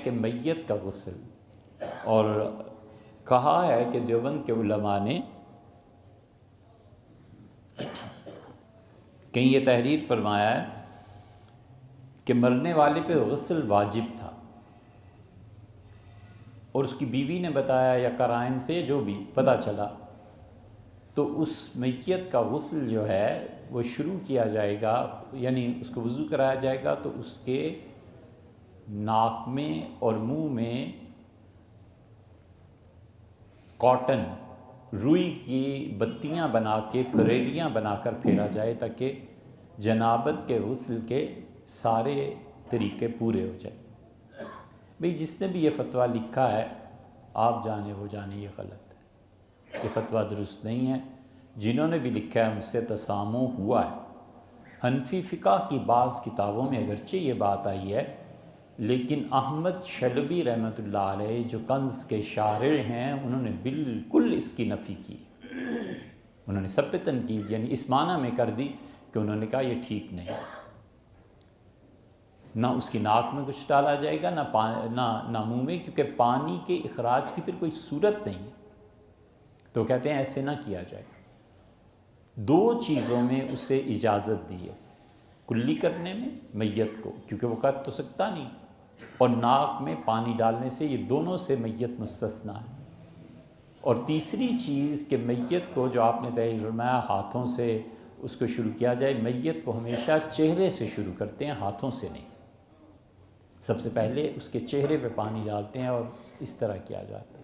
کہ میت کا غسل، اور کہا ہے کہ دیوبند کے علماء نے کہیں یہ تحریر فرمایا ہے کہ مرنے والے پہ غسل واجب تھا، اور اس کی بیوی نے بتایا یا قرائن سے جو بھی پتہ چلا، تو اس میت کا غسل جو ہے وہ شروع کیا جائے گا، یعنی اس کو وضو کرایا جائے گا تو اس کے ناک میں اور منہ میں کاٹن روئی کی بتیاں بنا کے پھریلیاں بنا کر پھیرا جائے تاکہ جنابت کے غسل کے سارے طریقے پورے ہو جائیں۔ بھئی جس نے بھی یہ فتویٰ لکھا ہے آپ جانے وہ جانے یہ غلط ہے، یہ فتویٰ درست نہیں ہے۔ جنہوں نے بھی لکھا ہے ان سے تسامح ہوا ہے۔ حنفی فقہ کی بعض کتابوں میں اگرچہ یہ بات آئی ہے، لیکن احمد شلبی رحمۃ اللہ علیہ جو کنز کے شارح ہیں انہوں نے بالکل اس کی نفی کی، انہوں نے سب پہ تنقید یعنی اس معنی میں کر دی کہ انہوں نے کہا یہ ٹھیک نہیں، نہ اس کی ناک میں کچھ ڈالا جائے گا نہ منہ میں، کیونکہ پانی کے اخراج کی پھر کوئی صورت نہیں، تو کہتے ہیں ایسے نہ کیا جائے۔ دو چیزوں میں اسے اجازت دی ہے، کلی کرنے میں میت کو کیونکہ وہ کر تو سکتا نہیں، اور ناک میں پانی ڈالنے سے، یہ دونوں سے میت مستثنیٰ ہے۔ اور تیسری چیز کہ میت کو جو آپ نے تحریر فرمایا ہاتھوں سے اس کو شروع کیا جائے، میت کو ہمیشہ چہرے سے شروع کرتے ہیں، ہاتھوں سے نہیں، سب سے پہلے اس کے چہرے پہ پانی ڈالتے ہیں اور اس طرح کیا جاتا ہے۔